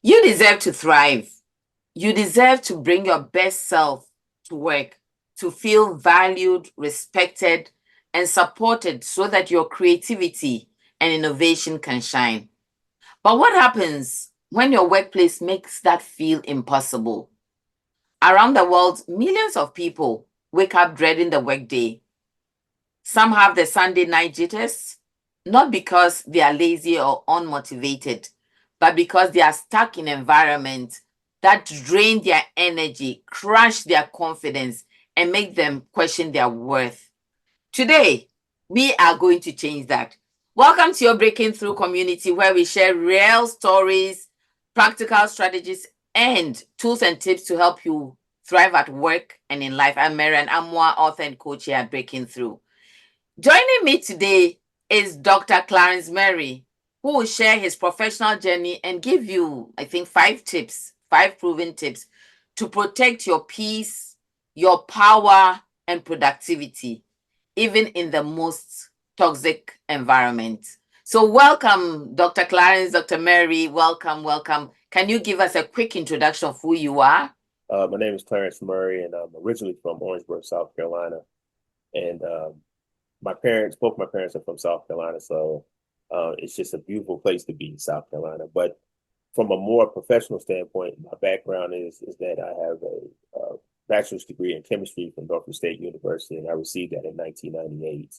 You deserve to thrive. You deserve to bring your best self to work, to feel valued, respected, and supported so that your creativity and innovation can shine. But what happens when your workplace makes that feel impossible? Around the world, millions of people wake up dreading the workday. Some have the Sunday night jitters, not because they are lazy or unmotivated, but because they are stuck in environments that drain their energy, crush their confidence, and make them question their worth. Today, we are going to change that. Welcome to your Breaking Through community where we share real stories, practical strategies, and tools and tips to help you thrive at work and in life. I'm Marian Amwa, author and coach here at Breaking Through. Joining me today is Dr. Clarence Murray, who will share his professional journey and give you, I think, 5 proven tips to protect your peace, your power, and productivity, even in the most toxic environment. So welcome, Dr. Clarence, Dr. Murray, welcome. Can you give us a quick introduction of who you are? My name is Clarence Murray, and I'm originally from Orangeburg, South Carolina. And both my parents are from South Carolina, so it's just a beautiful place to be in South Carolina. But from a more professional standpoint, my background is that I have a bachelor's degree in chemistry from Norfolk State University, and I received that in 1998.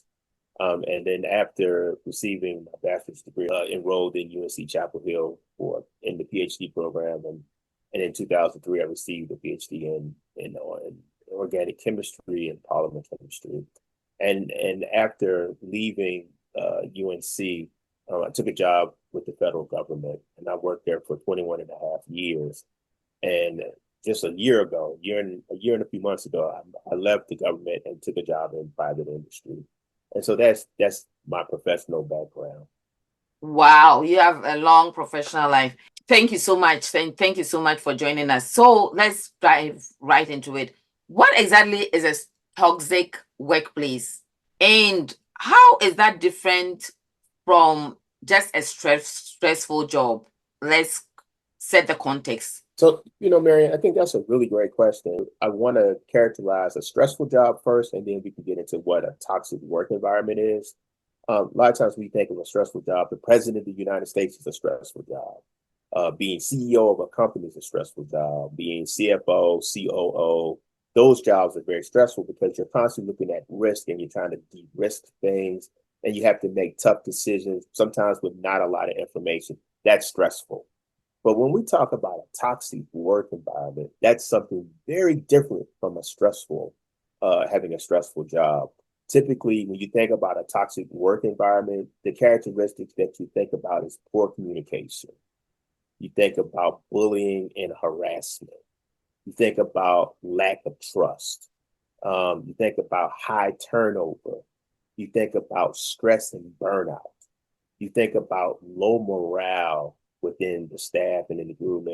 And then after receiving my bachelor's degree, enrolled in UNC Chapel Hill in the PhD program, and in 2003 I received a PhD in organic chemistry and polymer chemistry. And after leaving UNC, I took a job with the federal government, and I worked there for 21 and a half years. And just a year and a few months ago, I left the government and took a job in private industry. And so that's my professional background. Wow, you have a long professional life. Thank you so much. Thank you so much for joining us. So let's dive right into it. What exactly is a toxic workplace? And how is that different from just a stressful job? Let's set the context. So, Marian, I think that's a really great question. I want to characterize a stressful job first, and then we can get into what a toxic work environment is. A lot of times we think of a stressful job. The president of the United States is a stressful job. Being CEO of a company is a stressful job. Being CFO, COO, those jobs are very stressful because you're constantly looking at risk and you're trying to de-risk things, and you have to make tough decisions, sometimes with not a lot of information. That's stressful. But when we talk about a toxic work environment, that's something very different from having a stressful job. Typically, when you think about a toxic work environment, the characteristics that you think about is poor communication. You think about bullying and harassment. You think about lack of trust. You think about high turnover. You think about stress and burnout. You think about low morale within the staff and in the group.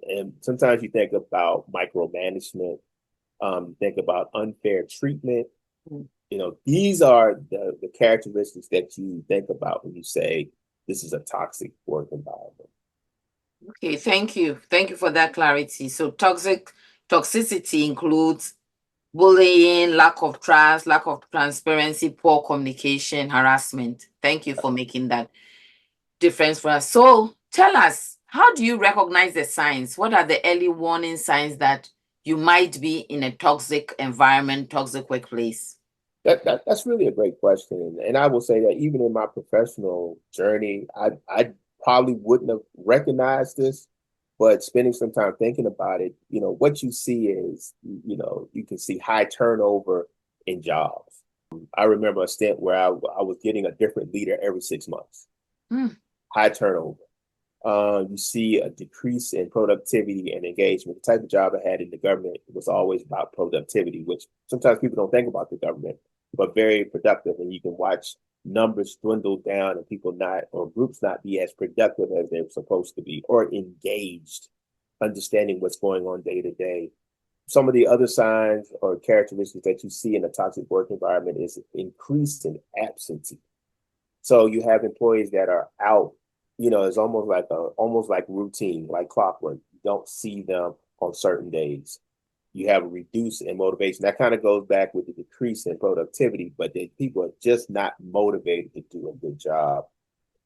And sometimes you think about micromanagement. You think about unfair treatment. These are the characteristics that you think about when you say this is a toxic work environment. Okay, thank you. Thank you for that clarity. So toxicity includes bullying, lack of trust, lack of transparency, poor communication, harassment. Thank you for making that difference for us. So tell us, how do you recognize the signs? What are the early warning signs that you might be in a toxic environment, toxic workplace? That's really a great question. And I will say that even in my professional journey, I probably wouldn't have recognized this, but spending some time thinking about it, what you see is, you can see high turnover in jobs. I remember a stint where I was getting a different leader every 6 months. High turnover. You see a decrease in productivity and engagement. The type of job I had in the government was always about productivity, which sometimes people don't think about the government, but very productive. And you can watch numbers dwindle down and groups not be as productive as they're supposed to be or engaged, understanding what's going on day to day. Some of the other signs or characteristics that you see in a toxic work environment is increase in absentee. So you have employees that are out it's almost like routine, like clockwork. You don't see them on certain days. You have a reduce in motivation. That kind of goes back with the decrease in productivity, but the people are just not motivated to do a good job.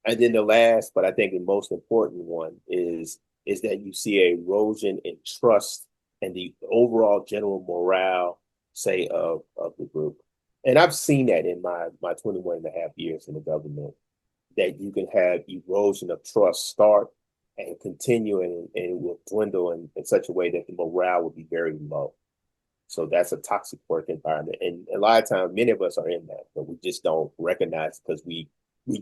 And then the last, but I think the most important one is that you see a erosion in trust and the overall general morale, say, of the group. And I've seen that in my 21 and a half years in the government, that you can have erosion of trust start and continue, and it will dwindle in such a way that the morale will be very low. So that's a toxic work environment. And a lot of times, many of us are in that, but we just don't recognize because we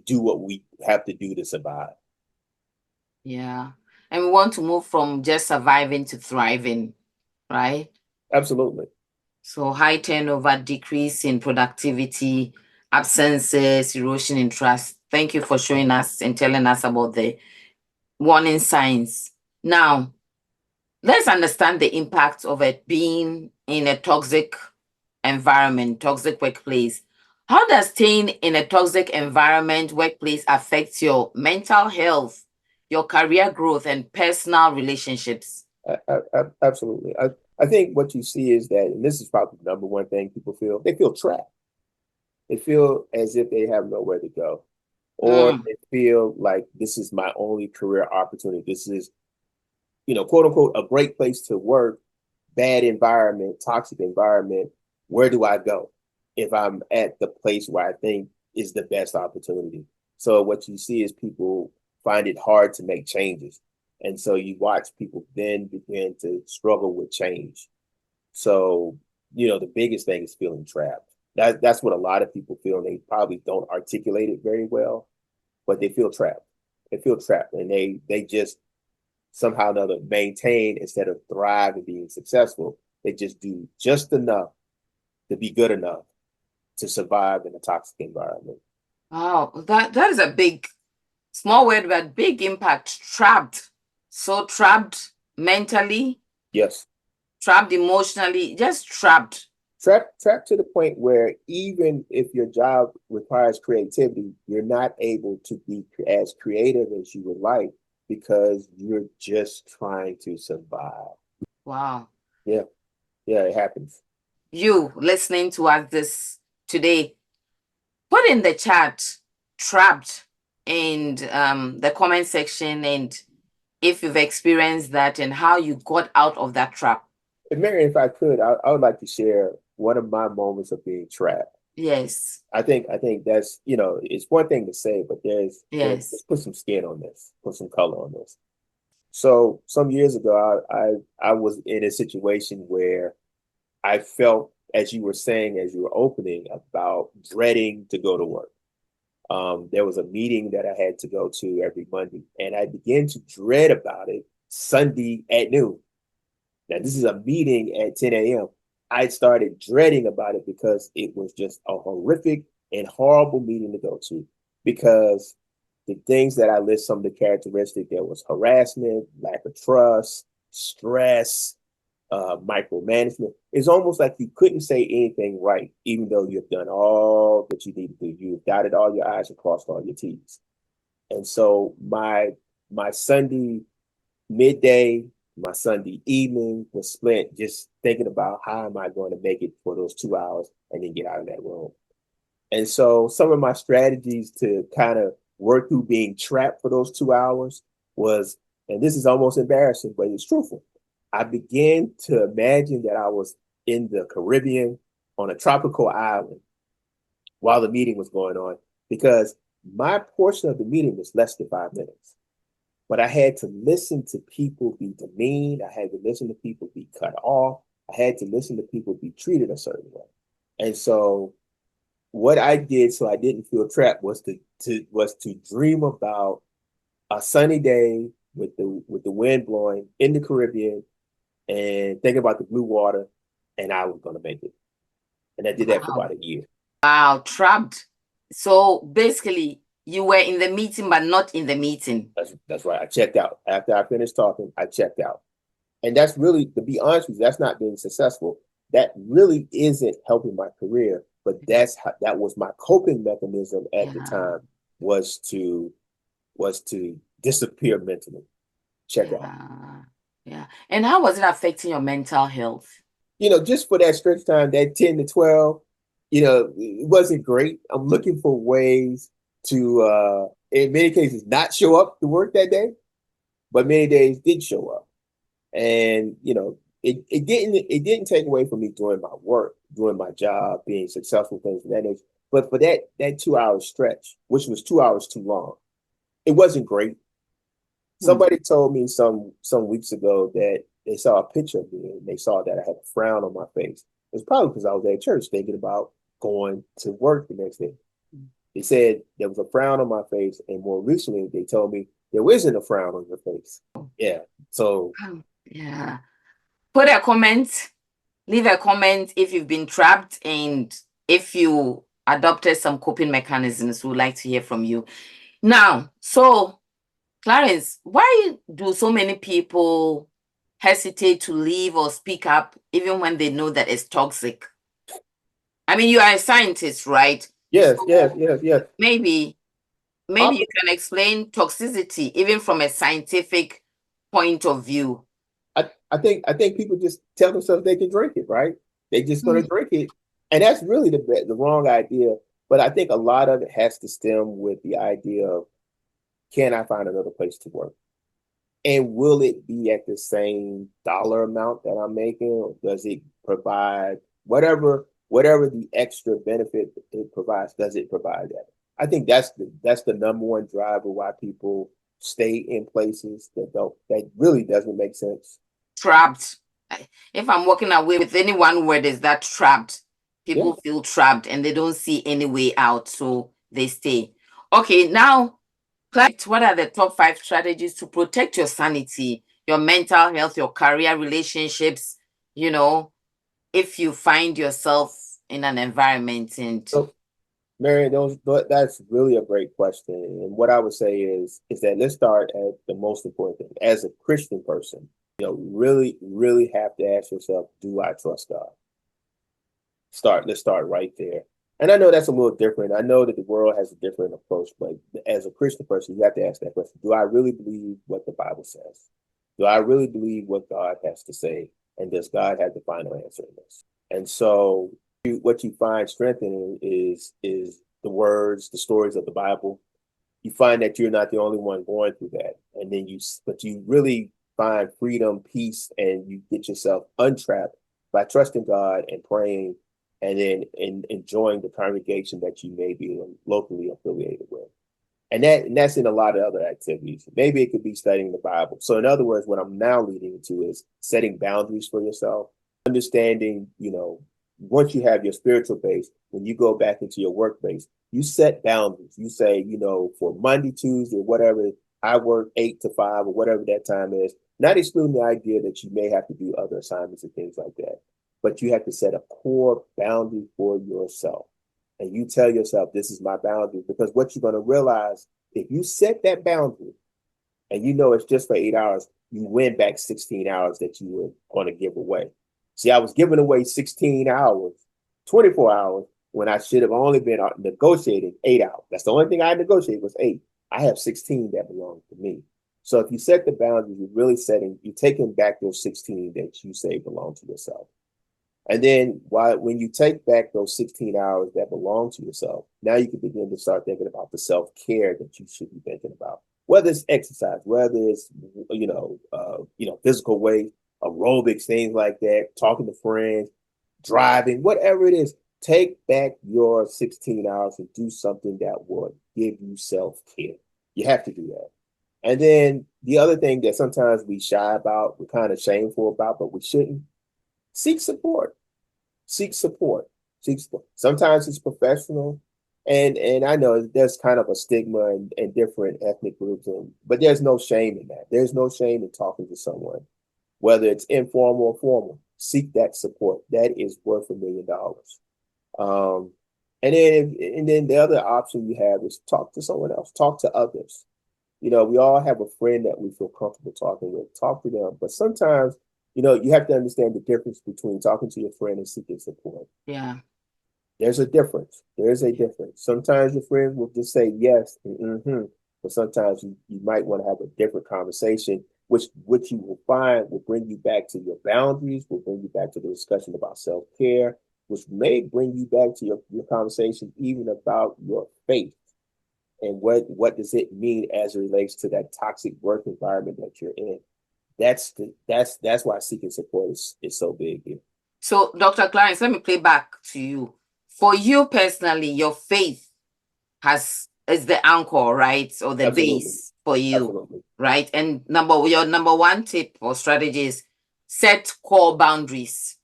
do what we have to do to survive. Yeah. And we want to move from just surviving to thriving, right? Absolutely. So high turnover, decrease in productivity, absences, erosion in trust. Thank you for showing us and telling us about the warning signs. Now, let's understand the impact of it being in a toxic environment, toxic workplace. How does staying in a toxic environment, workplace affect your mental health, your career growth, and personal relationships? Absolutely. I think what you see is that, and this is probably the number one thing people feel, they feel trapped. They feel as if they have nowhere to go, or Mm. they feel like this is my only career opportunity. This is, quote unquote, a great place to work, bad environment, toxic environment. Where do I go if I'm at the place where I think is the best opportunity? So what you see is people find it hard to make changes. And so you watch people then begin to struggle with change. So, the biggest thing is feeling trapped. That's what a lot of people feel. And they probably don't articulate it very well, but they feel trapped. They feel trapped, and they just somehow or another maintain instead of thrive and being successful. They just do just enough to be good enough to survive in a toxic environment. Wow, that is a big, small word, but big impact. Trapped. So trapped mentally, Yes. trapped emotionally, just trapped. Trapped to the point where even if your job requires creativity, you're not able to be as creative as you would like because you're just trying to survive. Wow. Yeah, yeah, it happens. You listening to us this today, put in the chat trapped in the comment section, and if you've experienced that and how you got out of that trap. And Mary, if I could, I would like to share one of my moments of being trapped. Yes. I think that's, it's one thing to say, but let's Yes. put some skin on this, put some color on this. So some years ago, I was in a situation where I felt, as you were saying, as you were opening, about dreading to go to work. There was a meeting that I had to go to every Monday, and I began to dread about it Sunday at noon. Now, this is a meeting at 10 a.m. I started dreading about it because it was just a horrific and horrible meeting to go to, because the things that I list, some of the characteristics, there was harassment, lack of trust, stress, micromanagement. It's almost like you couldn't say anything right, even though you've done all that you need to do. You've dotted all your I's and crossed all your T's. And so my Sunday midday, my Sunday evening was spent just thinking about how am I going to make it for those 2 hours and then get out of that room. And so some of my strategies to kind of work through being trapped for those 2 hours was, and this is almost embarrassing, but it's truthful. I began to imagine that I was in the Caribbean on a tropical island while the meeting was going on, because my portion of the meeting was less than 5 minutes. But I had to listen to people be demeaned. I had to listen to people be cut off. I had to listen to people be treated a certain way. And so what I did so I didn't feel trapped was to dream about a sunny day with the wind blowing in the Caribbean and think about the blue water, and I was going to make it. And I did that for Wow. about a year. Wow, trapped. So basically, you were in the meeting, but not in the meeting. That's right. I checked out after I finished talking. I checked out, and that's really, to be honest with you, that's not being successful. That really isn't helping my career. But that was my coping mechanism at the Yeah. time, was to was to disappear mentally, check out. Yeah. Yeah. And how was it affecting your mental health? Just for that stretch time, that 10 to 12, it wasn't great. I'm looking for ways to, in many cases, not show up to work that day, but many days did show up. And, it didn't take away from me doing my work, doing my job, being successful, things of that nature. But for that 2 hour stretch, which was 2 hours too long, it wasn't great. Hmm. Somebody told me some weeks ago that they saw a picture of me and they saw that I had a frown on my face. It's probably because I was at church thinking about going to work the next day. They said there was a frown on my face, and more recently they told me there isn't a frown on your face. Yeah. So Yeah. Put a comment, leave a comment if you've been trapped and if you adopted some coping mechanisms. We'd like to hear from you. Now, so Clarence, why do so many people hesitate to leave or speak up even when they know that it's toxic? I mean, you are a scientist, right? yes, yes, So yes, yes. maybe you can explain toxicity even from a scientific point of view. I think people just tell themselves they can drink it, right? They just gonna Mm. drink it, and that's really the wrong idea. But I think a lot of it has to stem with the idea of, can I find another place to work? And will it be at the same dollar amount that I'm making, or does it provide whatever the extra benefit it provides? Does it provide that? I think that's the number one driver why people stay in places that really doesn't make sense. Trapped. If I'm walking away with any one word, is that trapped? Yeah. People feel trapped and they don't see any way out, so they stay. Okay, now, what are the top 5 strategies to protect your sanity, your mental health, your career, relationships? You know, if you find yourself in an environment and So, Marion, that's really a great question. And what I would say is that let's start at the most important thing. As a Christian person, really, really have to ask yourself, do I trust God? Let's start right there. And I know that's a little different. I know that the world has a different approach, but as a Christian person, you have to ask that question. Do I really believe what the Bible says? Do I really believe what God has to say? And does God have the final answer in this? And so what you find strengthening is the words, the stories of the Bible. You find that you're not the only one going through that. And then but you really find freedom, peace, and you get yourself untrapped by trusting God and praying, and then enjoying the congregation that you may be locally affiliated with. And that's in a lot of other activities. Maybe it could be studying the Bible. So in other words, what I'm now leading into is setting boundaries for yourself, understanding, once you have your spiritual base, when you go back into your work base, you set boundaries. You say, for Monday, Tuesday, whatever, I work 8 to 5 or whatever that time is, not excluding the idea that you may have to do other assignments and things like that. But you have to set a core boundary for yourself. And you tell yourself, this is my boundary, because what you're going to realize, if you set that boundary and it's just for 8 hours, you win back 16 hours that you were going to give away. See, I was giving away 16 hours, 24 hours, when I should have only been negotiating 8 hours. That's the only thing I negotiated was 8. I have 16 that belong to me. So if you set the boundary, you're taking back those 16 that you say belong to yourself. And then when you take back those 16 hours that belong to yourself, now you can begin to start thinking about the self-care that you should be thinking about. Whether it's exercise, whether it's physical weight, aerobics, things like that, talking to friends, driving, whatever it is, take back your 16 hours and do something that will give you self-care. You have to do that. And then the other thing that sometimes we shy about, we're kind of shameful about, but we shouldn't, seek support. Seek support. Seek support. Sometimes it's professional, and I know there's kind of a stigma in different ethnic groups, but there's no shame in that. There's no shame in talking to someone, whether it's informal or formal. Seek that support. That is worth $1 million. Um, and then the other option you have is talk to someone else. Talk to others. We all have a friend that we feel comfortable talking with. Talk to them. But sometimes, you have to understand the difference between talking to your friend and seeking support. yeah. There's a difference. There's a difference. Sometimes your friends will just say yes and mm-hmm. but sometimes you might want to have a different conversation, which what you will find will bring you back to your boundaries, will bring you back to the discussion about self-care, which may bring you back to your conversation even about your faith and what does it mean as it relates to that toxic work environment that you're in. That's why seeking support is so big here. So, Dr. Clarence, let me play back to you. For you personally, your faith is the anchor, right? Or the Absolutely. base for you, Absolutely. right? And your number one tip or strategy is set core boundaries.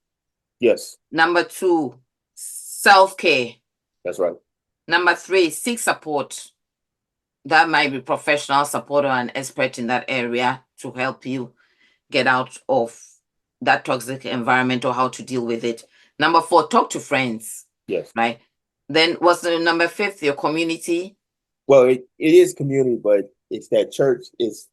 Yes. Number 2, self-care. That's right. Number 3, seek support. That might be professional support or an expert in that area to help you get out of that toxic environment or how to deal with it. Number 4, talk to friends. Yes. Right. Then what's the number 5? Your community. Well, it is community, but it's that church is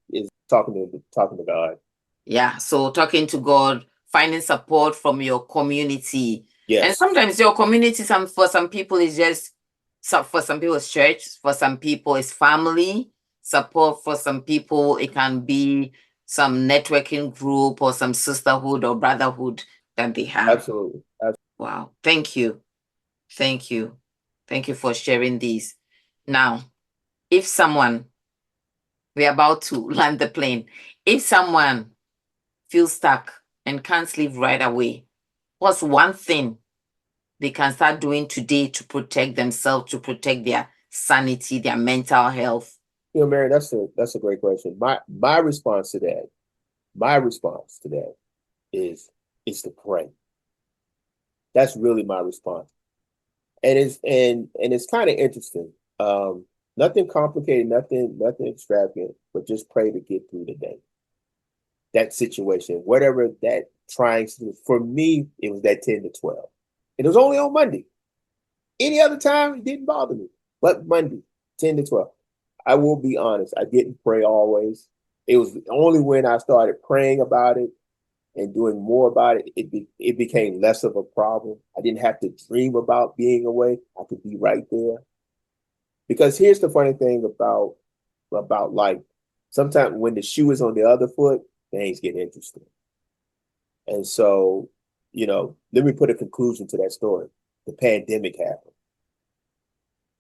talking to God. Yeah. So talking to God, finding support from your community. Yes. And sometimes your community, for some people, is just for some people it's church, for some people it's family support, for some people it can be some networking group or some sisterhood or brotherhood that they have. Absolutely. Wow. Thank you. Thank you. Thank you for sharing these. Now, if someone, we're about to land the plane, if someone feels stuck and can't sleep right away, what's one thing they can start doing today to protect themselves, to protect their sanity, their mental health? Mary, that's a great question. My response to that is to pray. That's really my response. And it's kind of interesting. Nothing complicated, nothing extravagant, but just pray to get through the day. That situation, whatever that trying to do. For me, it was that 10 to 12. And it was only on Monday. Any other time, it didn't bother me. But Monday, 10 to 12. I will be honest, I didn't pray always. It was only when I started praying about it and doing more about it, it became less of a problem. I didn't have to dream about being away. I could be right there. Because here's the funny thing about life. Sometimes when the shoe is on the other foot, things get interesting. And so, let me put a conclusion to that story. The pandemic happened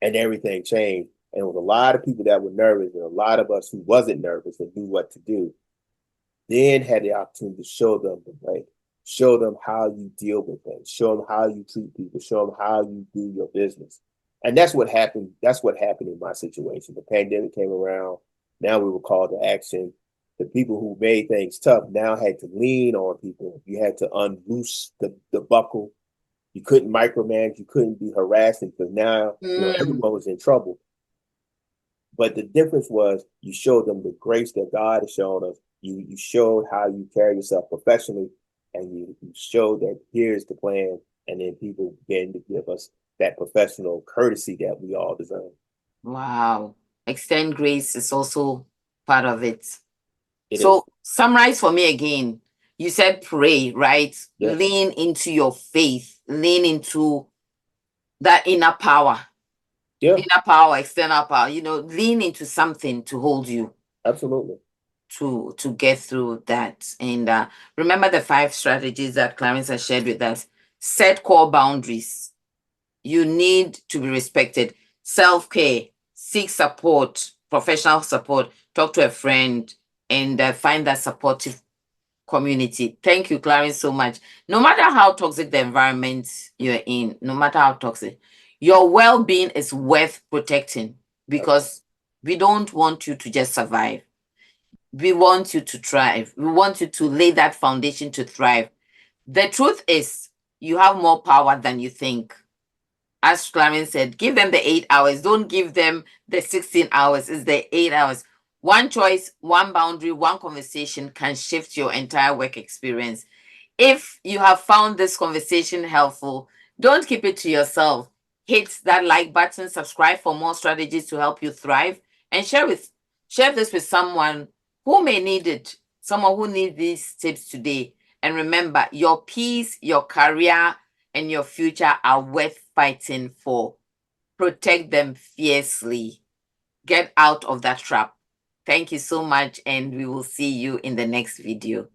and everything changed. And there was a lot of people that were nervous and a lot of us who wasn't nervous and knew what to do. Then had the opportunity to show them the way, show them how you deal with things, show them how you treat people, show them how you do your business. And that's what happened. That's what happened in my situation. The pandemic came around. Now we were called to action. The people who made things tough now had to lean on people. You had to unloose the buckle. You couldn't micromanage. You couldn't be harassing because now everyone was in trouble. But the difference was you showed them the grace that God has shown us. You showed how you carry yourself professionally, and you showed that here's the plan, and then people began to give us that professional courtesy that we all deserve. Wow. Extend grace is also part of it. So summarize for me again. You said pray, right? Yes. Lean into your faith. Lean into that inner power. Yeah. Inner power, external power. Lean into something to hold you. Absolutely. To get through that. And remember the 5 strategies that Clarence has shared with us. Set core boundaries. You need to be respected. Self-care. Seek support, professional support. Talk to a friend and find that supportive community. Thank you, Clarence, so much. No matter how toxic the environment you're in, no matter how toxic, your well-being is worth protecting because we don't want you to just survive. We want you to thrive. We want you to lay that foundation to thrive. The truth is, you have more power than you think. As Clarence said, give them the 8 hours. Don't give them the 16 hours. It's the 8 hours. One choice, one boundary, one conversation can shift your entire work experience. If you have found this conversation helpful, don't keep it to yourself. Hit that like button, subscribe for more strategies to help you thrive, and share this with someone who may need it, someone who needs these tips today. And remember, your peace, your career, and your future are worth fighting for. Protect them fiercely. get out of that trap. Thank you so much, and we will see you in the next video.